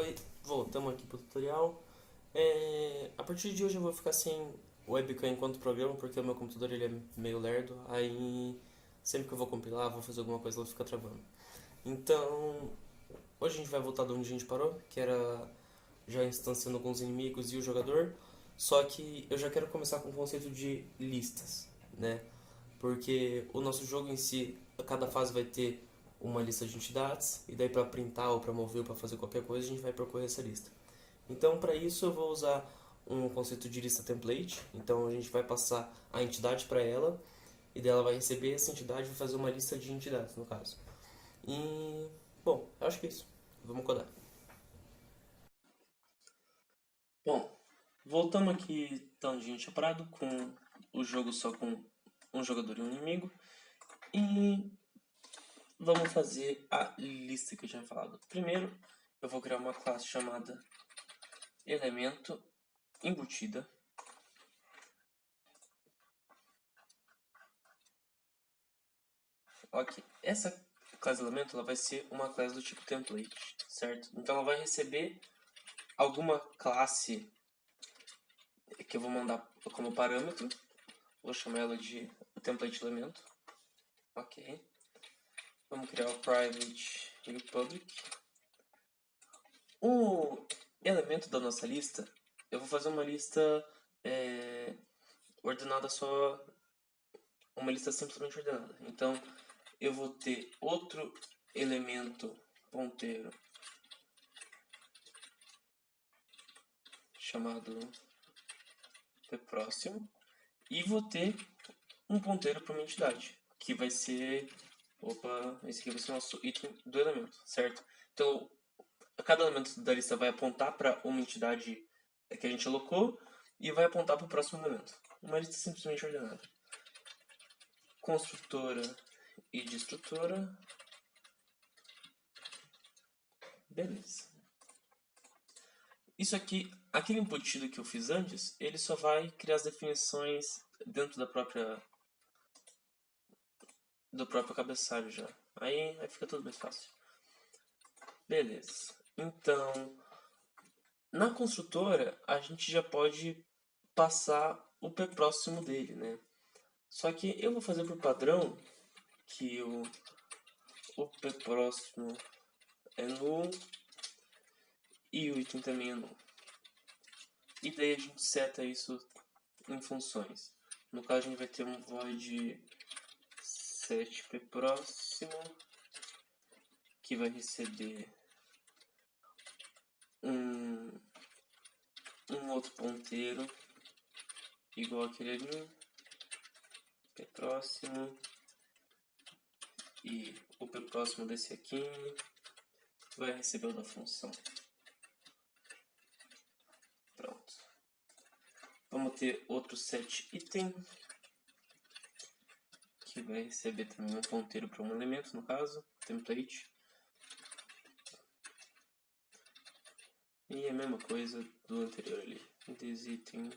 Oi, voltamos aqui pro tutorial. A partir de hoje eu vou ficar sem webcam enquanto programa, porque o meu computador ele é meio lerdo, aí sempre que eu vou compilar, vou fazer alguma coisa, ele fica travando. Então, hoje a gente vai voltar de onde a gente parou, que era já instanciando alguns inimigos e o jogador, só que eu já quero começar com o conceito de listas, né? Porque o nosso jogo em si, a cada fase vai ter uma lista de entidades, e daí para printar ou para mover ou para fazer qualquer coisa, a gente vai percorrer essa lista. Então, para isso, eu vou usar um conceito de lista template. Então, a gente vai passar a entidade para ela, e daí ela vai receber essa entidade e vai fazer uma lista de entidades, no caso. E, bom, eu acho que é isso. Vamos codar. Bom, voltamos aqui de onde a gente tinha parado, com o jogo só com um jogador e um inimigo. E vamos fazer a lista que eu tinha falado. Primeiro, eu vou criar uma classe chamada elemento embutida. Ok, essa classe elemento ela vai ser uma classe do tipo template, certo? Então ela vai receber alguma classe que eu vou mandar como parâmetro. Vou chamar ela de template elemento. Ok. Vamos criar o private e o public. O elemento da nossa lista, eu vou fazer uma lista ordenada só, uma lista simplesmente ordenada. Então eu vou ter outro elemento ponteiro chamado próximo e vou ter um ponteiro para uma entidade que vai ser, esse aqui vai ser o nosso item do elemento, certo? Então cada elemento da lista vai apontar para uma entidade que a gente alocou e vai apontar para o próximo elemento. Uma lista simplesmente ordenada. Construtora e destrutora. Beleza. Isso aqui, aquele embutido que eu fiz antes, ele só vai criar as definições dentro do próprio cabeçalho já. Aí fica tudo mais fácil. Beleza. Então, na construtora, a gente já pode passar o P próximo dele, né? Só que eu vou fazer por padrão que o P próximo é null e o item também é null. E daí a gente seta isso em funções. No caso, a gente vai ter um void setP próximo que vai receber um outro ponteiro igual aquele ali, P próximo, e o P próximo desse aqui vai receber o da função. Pronto. Vamos ter outro set item que vai receber também um ponteiro para um elemento, no caso, template. E a mesma coisa do anterior ali. This item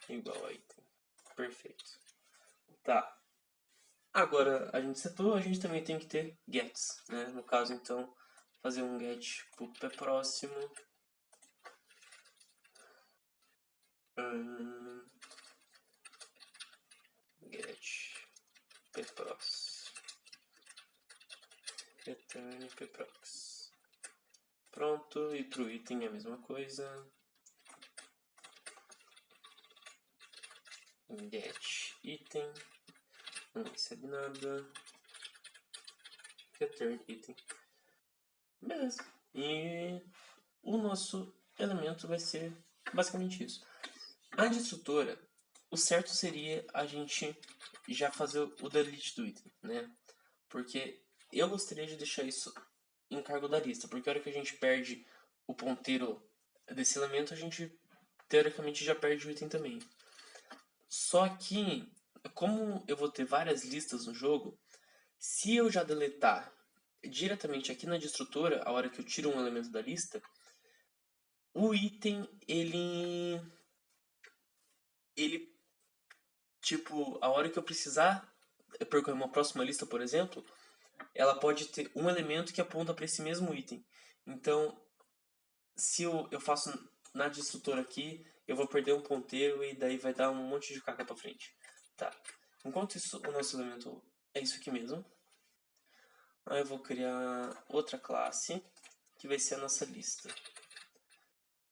igual a item. Perfeito. Tá. Agora a gente setou, a gente também tem que ter gets, né? No caso, então, fazer um get pro P próximo. Get P próximo. Return P prox. Pronto, e pro item é a mesma coisa. Get item. Não recebe nada. Return item. Beleza. E o nosso elemento vai ser basicamente isso. A destrutora, o certo seria a gente já fazer o delete do item, né? Porque eu gostaria de deixar isso em cargo da lista, porque a hora que a gente perde o ponteiro desse elemento, a gente teoricamente já perde o item também. Só que, como eu vou ter várias listas no jogo, se eu já deletar diretamente aqui na destrutora, a hora que eu tiro um elemento da lista, o item, ele tipo, a hora que eu precisar percorrer uma próxima lista, por exemplo, ela pode ter um elemento que aponta para esse mesmo item. Então, se eu faço na destrutora aqui, eu vou perder um ponteiro e daí vai dar um monte de caca para frente. Tá. Enquanto isso, o nosso elemento é isso aqui mesmo. Aí eu vou criar outra classe, que vai ser a nossa lista.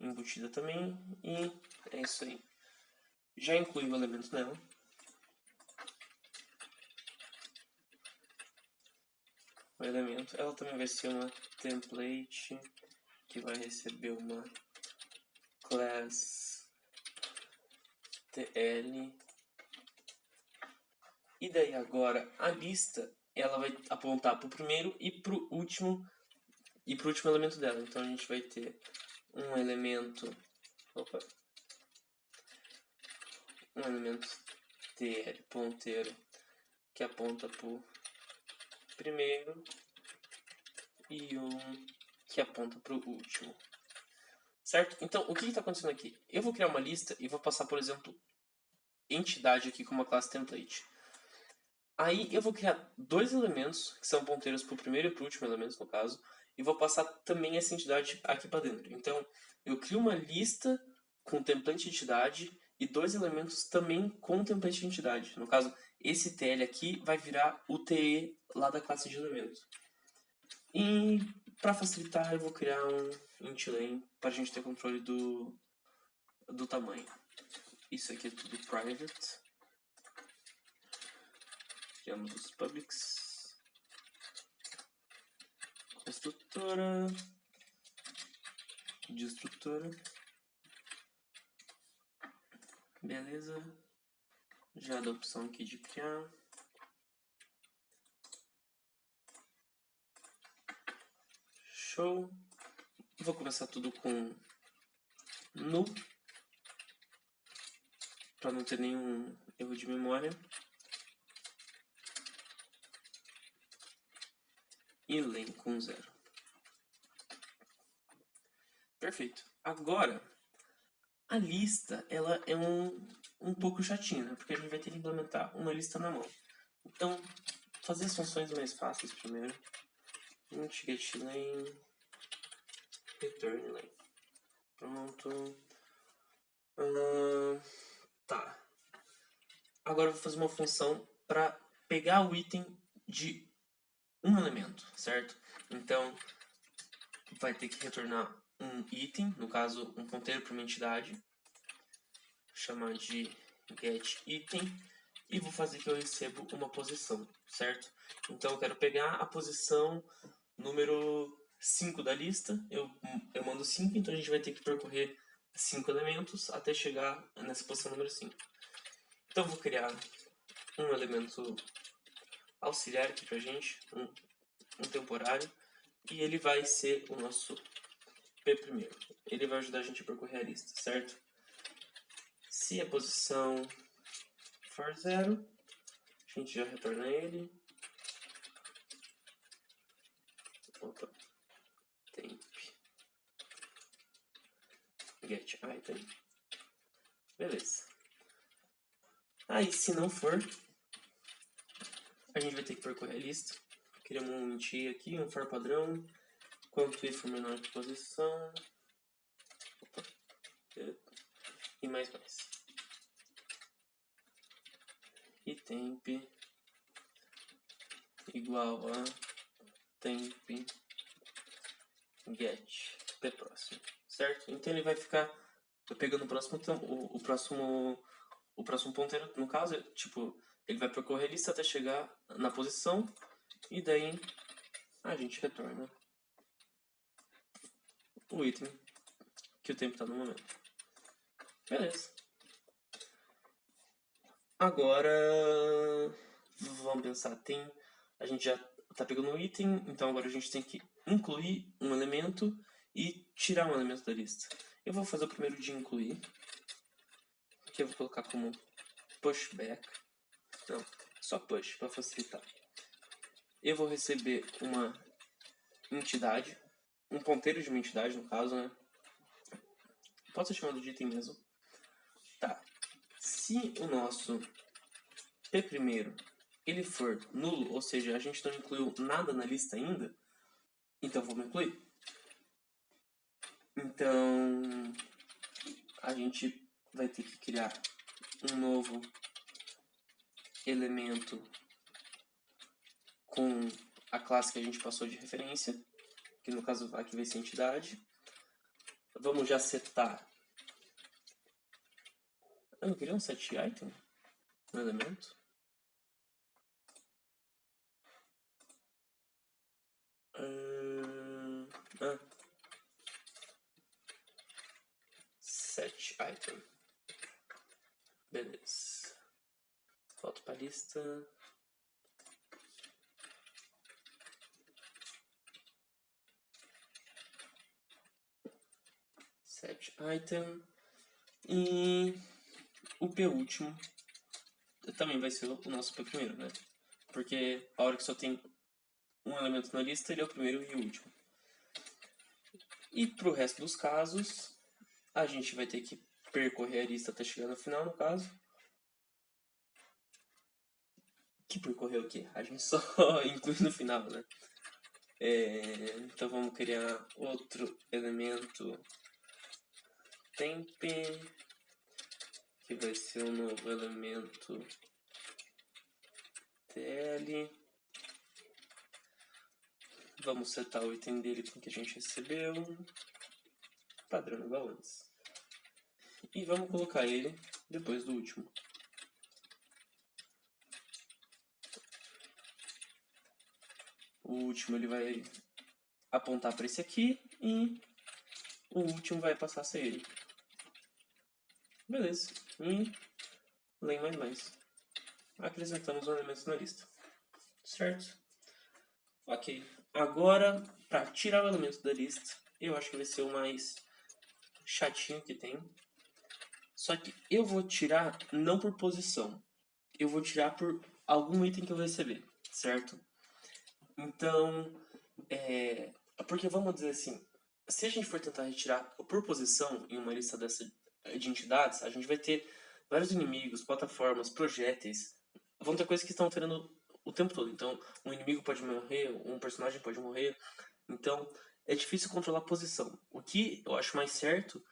Embutida também, e é isso aí. Já inclui o elemento nela. O elemento, ela também vai ser uma template, que vai receber uma class TL. E daí agora a lista, ela vai apontar para o primeiro e para o último elemento dela. Então a gente vai ter um elemento TL ponteiro que aponta para o primeiro e um que aponta para o último. Certo? Então, o que está acontecendo aqui? Eu vou criar uma lista e vou passar, por exemplo, entidade aqui com uma classe template. Aí eu vou criar dois elementos, que são ponteiros para o primeiro e para o último elemento, no caso, e vou passar também essa entidade aqui para dentro. Então, eu crio uma lista com template entidade e dois elementos também com template entidade. No caso, esse TL aqui vai virar o TE lá da classe de elementos. E para facilitar, eu vou criar um intLane para a gente ter controle do tamanho. Isso aqui é tudo private. Criamos os publics. Construtora. Destrutora. Beleza. Já dá a opção aqui de criar. Show. Vou começar tudo com null, para não ter nenhum erro de memória. E len com 0. Perfeito. Agora, a lista ela é um pouco chatinha, né? Porque a gente vai ter que implementar uma lista na mão. Então, fazer as funções mais fáceis primeiro. Int getLane, return lane. Pronto. Tá. Agora eu vou fazer uma função para pegar o item de um elemento, certo? Então, vai ter que retornar um item, no caso, um ponteiro para uma entidade. Chamar de getItem. E vou fazer que eu recebo uma posição, certo? Então, eu quero pegar a posição número 5 da lista. Eu mando 5, então a gente vai ter que percorrer 5 elementos até chegar nessa posição número 5. Então, eu vou criar um elemento auxiliar aqui pra gente, um temporário, e ele vai ser o nosso P primeiro. Ele vai ajudar a gente a percorrer a lista, certo? Se a posição for 0, a gente já retorna ele. Opa. Temp. Get item. Beleza. Aí, se não for, a gente vai ter que percorrer a lista. Criamos um int aqui, um for padrão. Quanto i for menor que posição. Opa. E mais. E temp igual a temp get p próximo, certo? Então ele vai ficar pegando o próximo ponteiro, no caso, tipo, ele vai percorrer a lista até chegar na posição e daí a gente retorna o item que o tempo está no momento. Beleza. Agora vamos pensar, a gente já está pegando um item, então agora a gente tem que incluir um elemento e tirar um elemento da lista. Eu vou fazer o primeiro de incluir, que eu vou colocar como pushback. Não, só push, para facilitar. Eu vou receber uma entidade, um ponteiro de uma entidade, no caso, né? Pode ser chamado de item mesmo. Tá. Se o nosso P primeiro ele for nulo, ou seja, a gente não incluiu nada na lista ainda, então vamos incluir. Então, a gente vai ter que criar um novo elemento com a classe que a gente passou de referência, que no caso aqui vai ser entidade. Vamos já setar. Eu não queria um set item no elemento? Set item. Beleza. Volto para a lista. Set item. E o P último também vai ser o nosso P primeiro, né? Porque a hora que só tem um elemento na lista, ele é o primeiro e o último. E para o resto dos casos, a gente vai ter que percorrer a lista até chegar no final, no caso. Que percorrer o quê? A gente só inclui no final, né? Então vamos criar outro elemento temp, que vai ser um novo elemento tl. Vamos setar o item dele com que a gente recebeu. Padrão igual antes. E vamos colocar ele depois do último. O último ele vai apontar para esse aqui e o último vai passar a ser ele. Beleza. E len mais. Acrescentamos um elemento na lista. Certo? Ok. Agora, para tirar o elemento da lista, eu acho que vai ser o mais chatinho que tem. Só que eu vou tirar não por posição. Eu vou tirar por algum item que eu vou receber. Certo? Então, porque vamos dizer assim, se a gente for tentar retirar por posição em uma lista dessa de entidades, a gente vai ter vários inimigos, plataformas, projéteis. Vão ter coisas que estão alterando o tempo todo. Então, um inimigo pode morrer, um personagem pode morrer. Então, é difícil controlar a posição. O que eu acho mais certo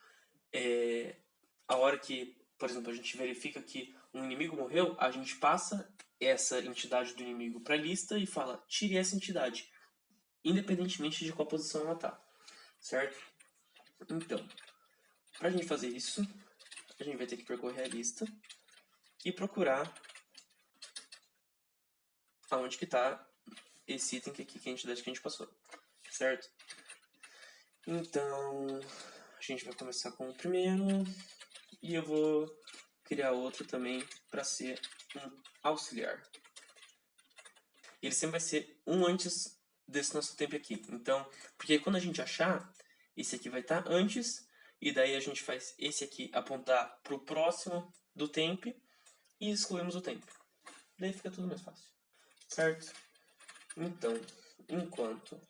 é a hora que, por exemplo, a gente verifica que um inimigo morreu, a gente passa essa entidade do inimigo para a lista e fala, tire essa entidade, independentemente de qual posição ela está, certo? Então, para a gente fazer isso, a gente vai ter que percorrer a lista e procurar aonde que está esse item aqui, que é a entidade que a gente passou, certo? Então, a gente vai começar com o primeiro e eu vou criar outro também para ser um auxiliar. Ele sempre vai ser um antes desse nosso tempo aqui. Então, porque quando a gente achar, esse aqui vai estar antes, e daí a gente faz esse aqui apontar para o próximo do temp e excluímos o temp. Daí fica tudo mais fácil, certo? Então, enquanto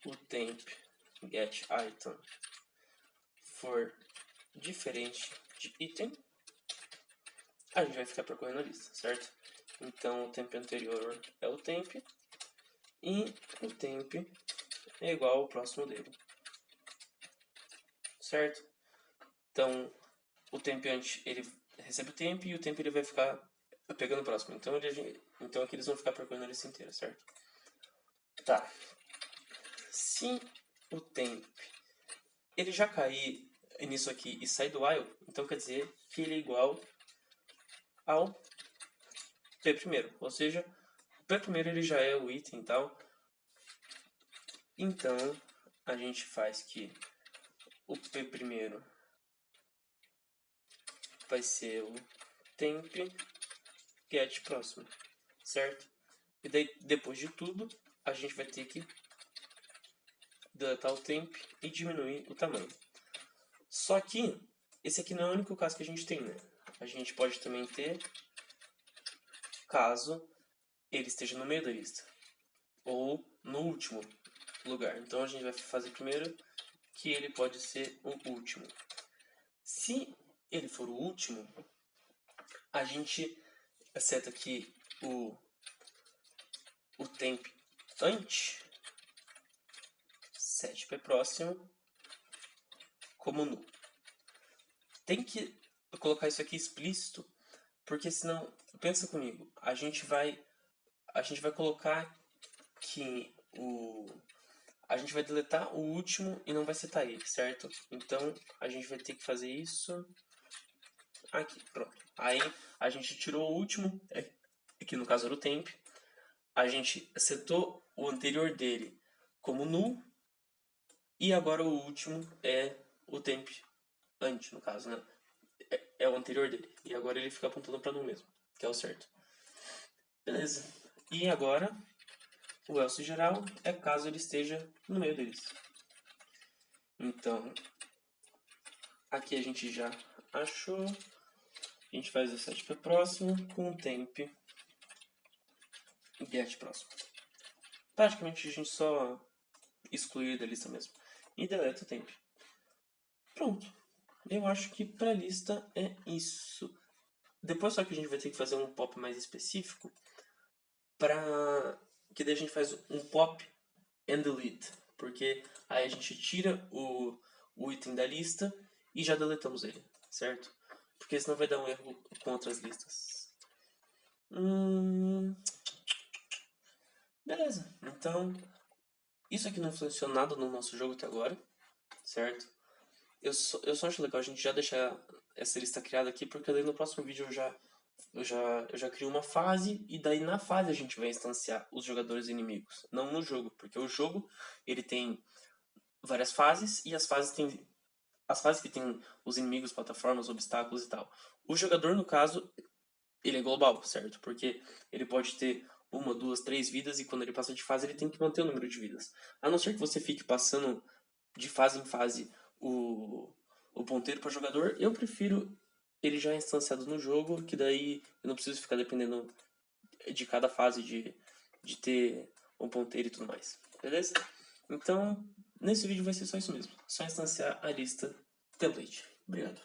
o temp get item for diferente de item, a gente vai ficar percorrendo a lista, certo? Então, o temp anterior é o temp e o temp é igual ao próximo dele, certo? Então, o temp antes ele recebe o temp e o temp ele vai ficar pegando o próximo. Então, então aqui eles vão ficar percorrendo a lista inteira, certo? Tá. Se o temp ele já cair nisso aqui e sair do while, então quer dizer que ele é igual ao P primeiro. Ou seja, o P primeiro ele já é o item e tal. Então, a gente faz que o P primeiro vai ser o temp get próximo, certo? E daí, depois de tudo, a gente vai ter que deletar o temp e diminuir o tamanho. Só que, esse aqui não é o único caso que a gente tem, né? A gente pode também ter caso ele esteja no meio da lista. Ou no último lugar. Então, a gente vai fazer primeiro que ele pode ser o último. Se ele for o último, a gente seta que o temp ant set próximo como null. Tem que colocar isso aqui explícito, porque senão, pensa comigo, a gente vai colocar que a gente vai deletar o último e não vai setar ele, certo? Então a gente vai ter que fazer isso aqui, pronto. Aí a gente tirou o último, que no caso era o temp, a gente setou o anterior dele como null, e agora o último é o temp ant, no caso, né? É o anterior dele. E agora ele fica apontando para null mesmo, que é o certo. Beleza. E agora, o else geral é caso ele esteja no meio deles. Então, aqui a gente já achou. A gente faz o set para próximo com o temp get próximo. Praticamente a gente só excluir da lista mesmo. E deleta o temp. Pronto. Eu acho que para a lista é isso. Depois só que a gente vai ter que fazer um pop mais específico para que daí a gente faz um pop and delete, porque aí a gente tira o item da lista e já deletamos ele, certo? Porque senão vai dar um erro com outras listas. Beleza, então isso aqui não influenciou nada no nosso jogo até agora, certo? Eu só acho legal a gente já deixar essa lista criada aqui, porque daí no próximo vídeo eu já crio uma fase, e daí na fase a gente vai instanciar os jogadores inimigos, não no jogo, porque o jogo ele tem várias fases, e as fases que tem os inimigos, plataformas, obstáculos e tal. O jogador, no caso, ele é global, certo? Porque ele pode ter 1, 2, 3 vidas, e quando ele passa de fase ele tem que manter o número de vidas. A não ser que você fique passando de fase em fase o ponteiro para o jogador, eu prefiro ele já instanciado no jogo, que daí eu não preciso ficar dependendo de cada fase de ter um ponteiro e tudo mais. Beleza? Então, nesse vídeo vai ser só isso mesmo. Só instanciar a lista template. Obrigado.